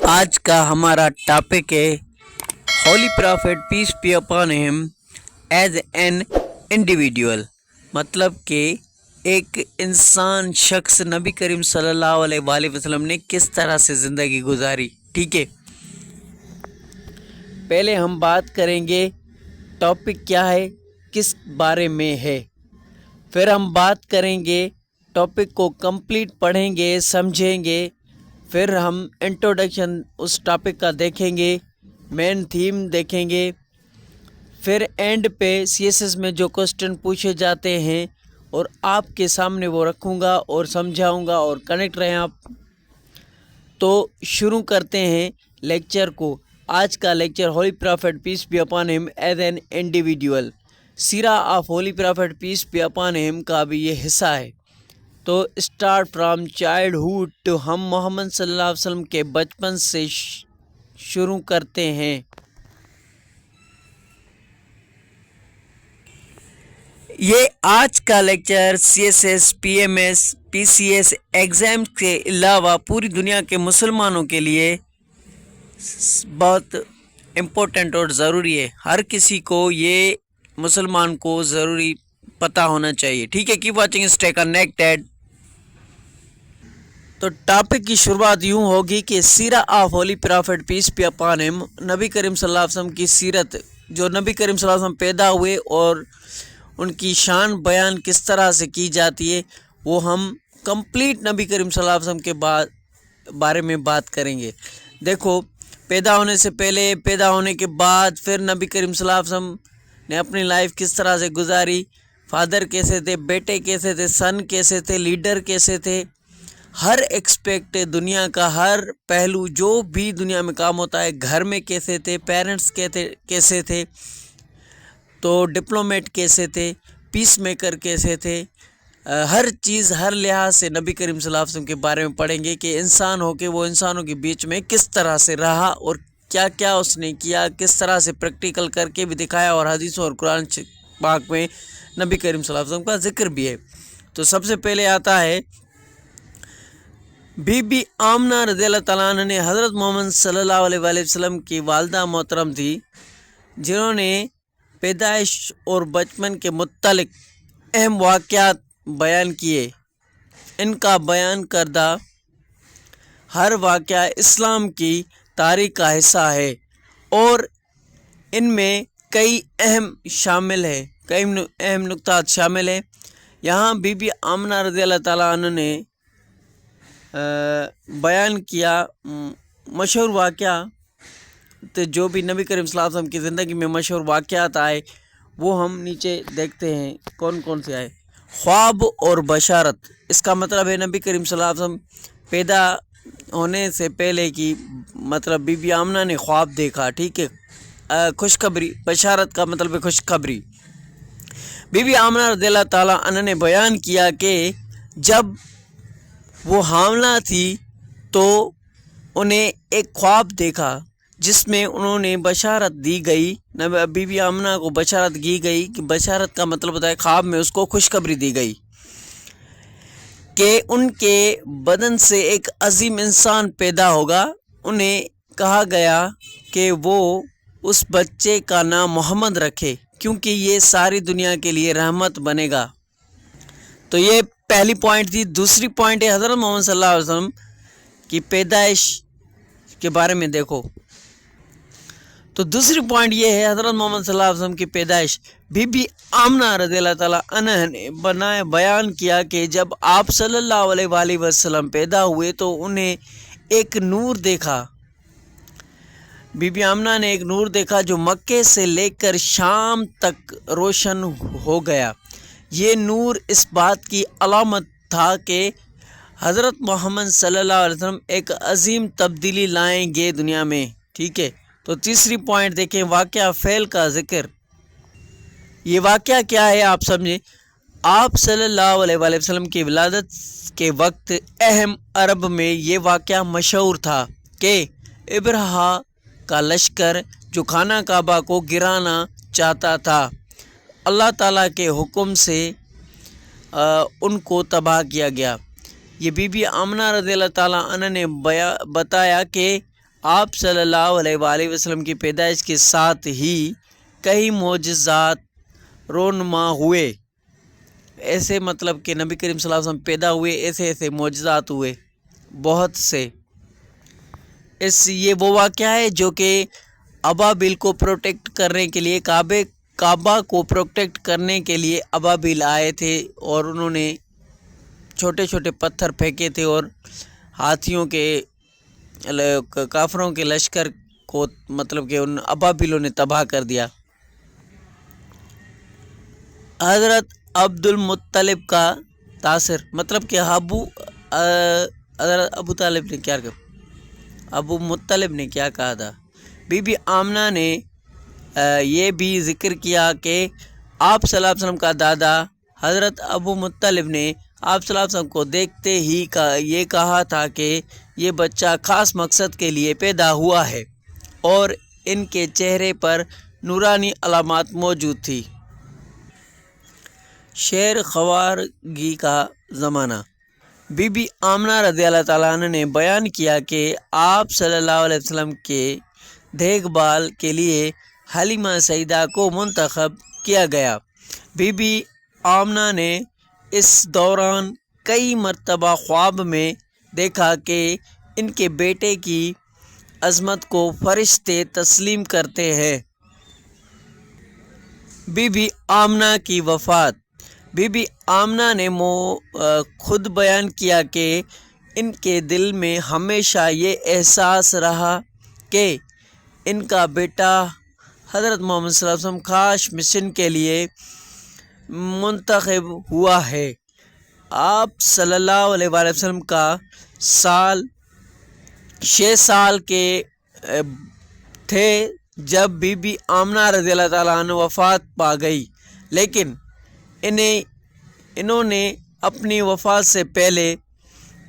आज का हमारा टॉपिक है holy prophet peace be upon him as an individual. मतलब कि एक इंसान शख्स नबी करीम सल्लल्लाहु अलैहि वसल्लम ने किस तरह से ज़िंदगी गुजारी। ठीक है, पहले हम बात करेंगे टॉपिक क्या है, किस बारे में है। फिर हम बात करेंगे, टॉपिक को कंप्लीट पढ़ेंगे, समझेंगे। फिर हम इंट्रोडक्शन उस टॉपिक का देखेंगे, मेन थीम देखेंगे। फिर एंड पे सीएसएस में जो क्वेश्चन पूछे जाते हैं और आपके सामने वो रखूँगा और समझाऊँगा, और कनेक्ट रहें आप। तो शुरू करते हैं लेक्चर को। आज का lecture holy prophet peace be upon him as an individual, सीरा of holy prophet peace be upon him का भी ये हिस्सा है। तो स्टार्ट फ्रॉम चाइल्डहुड तो हम मोहम्मद सल्लल्लाहु अलैहि वसल्लम के बचपन से शुरू करते हैं। ये आज का lecture CSS, PMS, PCS exam के अलावा पूरी दुनिया के मुसलमानों के लिए बहुत इम्पोर्टेंट और ज़रूरी है। हर किसी को ये मुसलमान को ज़रूरी पता होना चाहिए। ठीक है, कीप वाचिंग, स्टे कनेक्टेड। तो टॉपिक की शुरुआत यूँ होगी कि सीरा of holy prophet peace be upon him, नबी करीम सल्लल्लाहु अलैहि वसल्लम की सीरत, जो नबी करीम सल्लल्लाहु अलैहि वसल्लम पैदा हुए और उनकी शान बयान किस तरह से की जाती है, वो हम कंप्लीट नबी करीम सल्लल्लाहु अलैहि वसल्लम के बारे में बात करेंगे। देखो, पैदा होने से पहले, पैदा होने के बाद, फिर नबी करीम सल्लल्लाहु अलैहि वसल्लम ने अपनी लाइफ किस तरह से गुजारी, फादर कैसे थे, बेटे कैसे थे, सन कैसे थे, लीडर कैसे थे, हर एक्सपेक्ट दुनिया का हर पहलू जो भी दुनिया में काम होता है, घर में कैसे थे, पेरेंट्स कैसे थे, तो डिप्लोमेट कैसे थे, पीस मेकर कैसे थे, हर चीज़ हर लिहाज से नबी करीम सल्लल्लाहु अलैहि वसल्लम के बारे में पढ़ेंगे कि इंसान हो के वो इंसानों के बीच में किस तरह से रहा और क्या क्या उसने किया, किस तरह से प्रैक्टिकल करके भी दिखाया, और हदीसों और कुरान पाक में नबी करीम सल्लल्लाहु अलैहि वसल्लम का जिक्र भी है। तो सबसे पहले आता है बीबी आमना रज़ियल्लाहु तआला अन्हा ने हज़रत मोहम्मद सल्लल्लाहु अलैहि वसल्लम की वालदा मोहतरम थी, जिन्होंने पैदाइश और बचपन के मुत्तलिक अहम वाक़यात बयान किए। इनका बयान करदा हर वाक़या इस्लाम की तारीख़ का हिस्सा है और इनमें कई अहम शामिल है, कई अहम नुक्तात शामिल हैं। यहाँ बीबी आमना रज़ियल्लाहु तआला अन्हा ने बयान किया मशहूर वाक़या, तो जो भी नबी करीम सल्लल्लाहु अलैहि वसल्लम की ज़िंदगी में मशहूर वाक़यात आए वो हम नीचे देखते हैं कौन कौन से आए। ख्वाब और बशारत, इसका मतलब है नबी करीम सल्लल्लाहु अलैहि वसल्लम पैदा होने से पहले की, मतलब बीबी आमना ने ख्वाब देखा। ठीक है, खुशखबरी, बशारत का मतलब है खुशखबरी। बीबी आमना रज़ियल्लाहु तआला अन्हा ने बयान किया कि जब वो हामला थी तो उन्हें एक ख्वाब देखा जिसमें उन्होंने बशारत दी गई, बीबी आमना को बशारत दी गई कि बशारत का मतलब होता है ख्वाब में उसको खुशखबरी दी गई कि उनके बदन से एक अजीम इंसान पैदा होगा। उन्हें कहा गया कि वो उस बच्चे का नाम मोहम्मद रखे क्योंकि ये सारी दुनिया के लिए रहमत बनेगा। तो ये पहली पॉइंट थी। दूसरी पॉइंट है हज़रत मोहम्मद सल्लल्लाहु अलैहि वसल्लम की पैदाइश के बारे में देखो। तो दूसरी पॉइंट ये है हज़रत मोहम्मद सल्लल्लाहु अलैहि वसल्लम की पैदाइश। बीबी आमना रज़ियल्लाहु तआला अन्हा ने बयान किया कि जब आप सल्लल्लाहु अलैहि वसल्लम पैदा हुए तो उन्हें एक नूर देखा। बीबी आमना ने एक नूर देखा जो मक्के से लेकर शाम तक रोशन हो गया। ये नूर इस बात की अलामत था कि हज़रत मोहम्मद सल्लल्लाहु अलैहि वसल्लम एक अजीम तब्दीली लाएंगे दुनिया में। ठीक है, तो तीसरी पॉइंट देखें, वाक़या फ़ेल का ज़िक्र। ये वाक़या क्या है आप समझें। आप सल्लल्लाहु अलैहि वसल्लम की विलादत के वक्त अहम अरब में ये वाक़या मशहूर था कि इब्रहा का लश्कर जो खाना काबा को गिराना चाहता था, अल्लाह ताला के हुक्म से उनको तबाह किया गया। ये बीबी आमना रज़ियल्लाहु ताला अन्हा ने बताया कि آپ صلی اللہ علیہ وسلم کی پیدائش کے ساتھ ہی کئی معجزات رونما ہوئے. ایسے مطلب کہ نبی کریم صلی اللہ علیہ وسلم پیدا ہوئے، ایسے ایسے معجزات ہوئے بہت سے. یہ وہ واقعہ ہے جو کہ ابابیل کو پروٹیکٹ کرنے کے لیے کعبہ کو پروٹیکٹ کرنے کے لیے ابابیل آئے تھے اور انہوں نے چھوٹے چھوٹے پتھر پھینکے تھے اور ہاتھیوں کے کافروں کے لشکر کو مطلب کہ ان ابابیلوں نے تباہ کر دیا. حضرت عبد المطلب کا تاثر مطلب کہ حضرت ابو طالب نے کیا کہا، ابو مطلب نے کیا کہا تھا. بی بی آمنہ نے یہ بھی ذکر کیا کہ آپ صلی اللہ علیہ وسلم کا دادا حضرت ابو مطلب نے آپ صلی اللہ علیہ وسلم کو دیکھتے ہی یہ کہا تھا کہ یہ بچہ خاص مقصد کے لیے پیدا ہوا ہے، اور ان کے چہرے پر نورانی علامات موجود تھی. شیر خوارگی کا زمانہ. بی بی آمنہ رضی اللہ تعالیٰ عنہ نے بیان کیا کہ آپ صلی اللہ علیہ وسلم کے دیکھ بھال کے لیے حلیمہ سعیدہ کو منتخب کیا گیا. بی بی آمنہ نے اس دوران کئی مرتبہ خواب میں دیکھا کہ ان کے بیٹے کی عظمت کو فرشتے تسلیم کرتے ہیں. بی بی آمنہ کی وفات. بی بی آمنہ نے خود بیان کیا کہ ان کے دل میں ہمیشہ یہ احساس رہا کہ ان کا بیٹا حضرت محمد صلی اللہ علیہ وسلم خاص مشن کے لیے منتخب ہوا ہے. آپ صلی اللہ علیہ وسلم کا 6 سال کے تھے جب بی بی آمنہ رضی اللہ تعالیٰ عنہ وفات پا گئی، لیکن انہوں نے اپنی وفات سے پہلے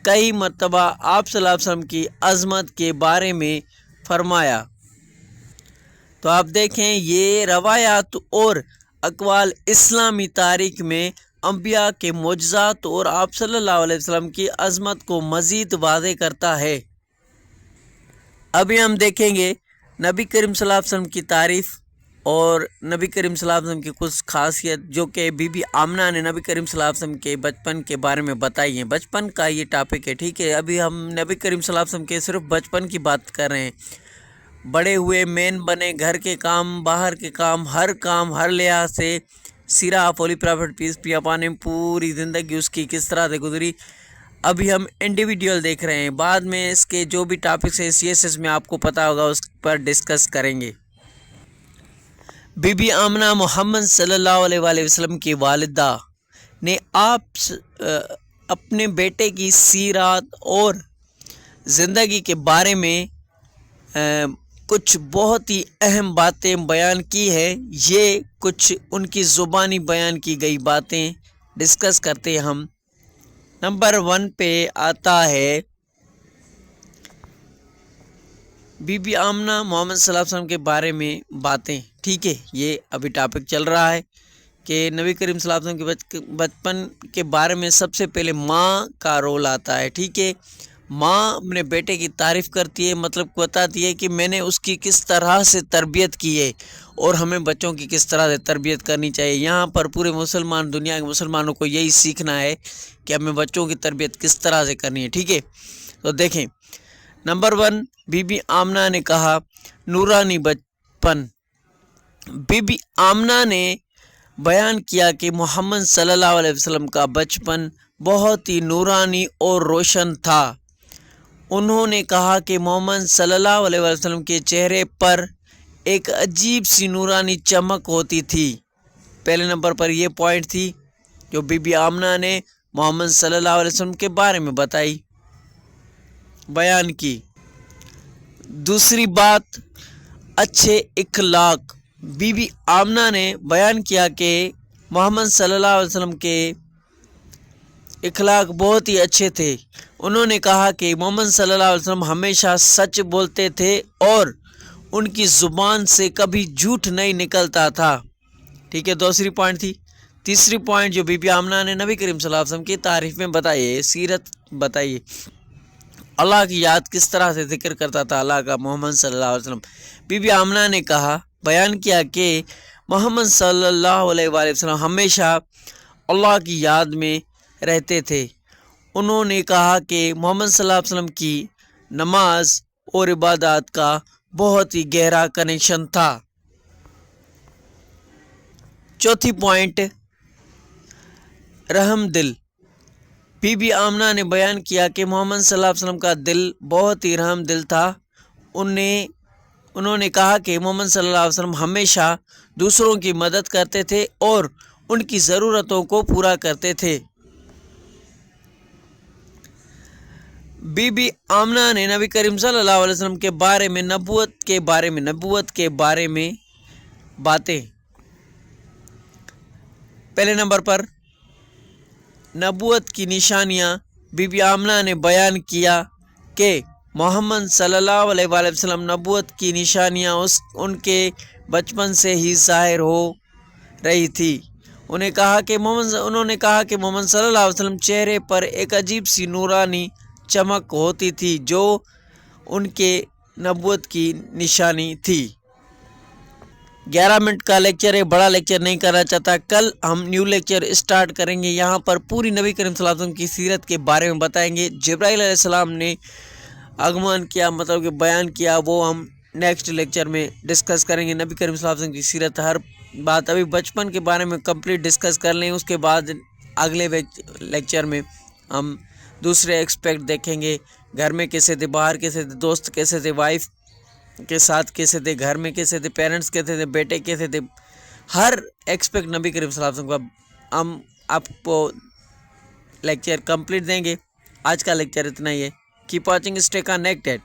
کئی مرتبہ آپ صلی اللہ علیہ وسلم کی عظمت کے بارے میں فرمایا. تو آپ دیکھیں یہ روایات اور اقوال اسلامی تاریخ میں انبیاء کے معجزات اور آپ صلی اللہ علیہ وسلم کی عظمت کو مزید واضح کرتا ہے. ابھی ہم دیکھیں گے نبی کریم صلی اللہ علیہ وسلم کی تعریف اور نبی کریم صلی اللہ علیہ وسلم کی کچھ خاصیت جو کہ بی بی آمنہ نے نبی کریم صلی اللہ علیہ وسلم کے بچپن کے بارے میں بتائی ہیں. بچپن کا یہ ٹاپک ہے، ٹھیک ہے. ابھی ہم نبی کریم صلی اللہ علیہ وسلم کے صرف بچپن کی بات کر رہے ہیں. بڑے ہوئے مین بنے، گھر کے کام، باہر کے کام، ہر لحاظ سے سیرہ آف ہولی پرافٹ پیس بھی اپانے پوری زندگی اس کی کس طرح سے گزری. ابھی ہم انڈیویڈیول دیکھ رہے ہیں، بعد میں اس کے جو بھی ٹاپکس ہیں CSS میں آپ کو پتہ ہوگا اس پر ڈسکس کریں گے. بی بی آمنہ محمد صلی اللہ علیہ وسلم کی والدہ نے اپنے بیٹے کی سیرت اور زندگی کے بارے میں کچھ بہت ہی اہم باتیں بیان کی ہیں. یہ کچھ ان کی زبانی بیان کی گئی باتیں ڈسکس کرتے ہیں ہم. نمبر 1 پہ آتا ہے بی بی آمنہ محمد صلی اللہ علیہ وسلم کے بارے میں باتیں، ٹھیک ہے. یہ ابھی ٹاپک چل رہا ہے کہ نبی کریم صلی اللہ علیہ وسلم کے بچپن کے بارے میں سب سے پہلے ماں کا رول آتا ہے، ٹھیک ہے. ماں اپنے بیٹے کی تعریف کرتی ہے، مطلب بتاتی ہے کہ میں نے اس کی کس طرح سے تربیت کی ہے اور ہمیں بچوں کی کس طرح سے تربیت کرنی چاہیے. یہاں پر پورے دنیا کے مسلمانوں کو یہی سیکھنا ہے کہ ہمیں بچوں کی تربیت کس طرح سے کرنی ہے، ٹھیک ہے. تو دیکھیں نمبر 1 بی بی آمنہ نے کہا نورانی بچپن. بی بی آمنہ نے بیان کیا کہ محمد صلی اللہ علیہ وسلم کا بچپن بہت ہی نورانی اور روشن تھا. انہوں نے کہا کہ محمد صلی اللہ علیہ وسلم کے چہرے پر ایک عجیب سی نورانی چمک ہوتی تھی. پہلے نمبر پر یہ پوائنٹ تھی جو بی بی آمنہ نے محمد صلی اللہ علیہ وسلم کے بارے میں بیان کی. دوسری بات اچھے اخلاق. بی بی آمنہ نے بیان کیا کہ محمد صلی اللہ علیہ وسلم کے اخلاق بہت ہی اچھے تھے. انہوں نے کہا کہ محمد صلی اللہ علیہ وسلم ہمیشہ سچ بولتے تھے اور ان کی زبان سے کبھی جھوٹ نہیں نکلتا تھا، ٹھیک ہے. دوسری پوائنٹ تھی. تیسری پوائنٹ جو بی بی آمنہ نے نبی کریم صلی اللہ علیہ وسلم کی تعریف میں بتائی ہے، سیرت بتائی ہے، अल्लाह की याद किस तरह से जिक्र करता था अल्लाह का मोहम्मद सल्लल्लाहु अलैहि वसल्लम। बीबी आमना ने कहा, बयान किया कि मोहम्मद सल्लल्लाहु अलैहि वसल्लम हमेशा अल्लाह की याद में रहते थे। उन्होंने कहा कि मोहम्मद सल्लल्लाहु अलैहि वसल्लम की नमाज और इबादत का बहुत ही गहरा कनेक्शन था। चौथी पॉइंट, रहम दिल। बीबी आमना ने बयान किया कि मोहम्मद सल्लल्लाहु अलैहि वसल्लम का दिल बहुत ही रहम दिल था। उन्होंने कहा कि मोहम्मद सल्लल्लाहु अलैहि वसल्लम हमेशा दूसरों की मदद करते थे और उनकी ज़रूरतों को पूरा करते थे। बीबी आमना ने नबी करीम सल्लल्लाहु अलैहि वसल्लम के बारे में नबूवत के बारे में बातें। पहले नंबर पर नबूवत की निशानियाँ। बीबी आमना ने बयान किया कि मोहम्मद सल्लल्लाहु अलैहि वसल्लम नबूवत की निशानियाँ उनके बचपन से ही ज़ाहिर हो रही थी। उन्होंने कहा कि मोहम्मद सल्लल्लाहु अलैहि वसल्लम चेहरे पर एक अजीब सी नूरानी चमक होती थी जो उनके नबूवत की निशानी थी। 11 मिनट का लेक्चर है, बड़ा लेक्चर नहीं करना चाहता। कल हम न्यू लेक्चर स्टार्ट करेंगे। यहाँ पर पूरी नबी करीम सल्लल्लाहु अलैहि वसल्लम की सीरत के बारे में बताएंगे। जिब्राइल अलैहिस्सलाम ने आगमन किया, मतलब कि बयान किया, वो हम नेक्स्ट लेक्चर में डिस्कस करेंगे। नबी करीम सल्लल्लाहु अलैहि वसल्लम की सीरत, हर बात, अभी बचपन के बारे में कंप्लीट डिस्कस कर लें। उसके बाद अगले लेक्चर में हम दूसरे एक्सपेक्ट देखेंगे। घर में कैसे थे, बाहर कैसे थे, दोस्त कैसे थे, वाइफ के साथ कैसे थे, घर में कैसे थे, पेरेंट्स कैसे थे, बेटे कैसे थे, हर एक्सपेक्ट नबी करीम सल्लल्लाहु अलैहि वसल्लम का हम आपको लेक्चर कंप्लीट देंगे। आज का लेक्चर इतना ही है। Keep watching, stay connected.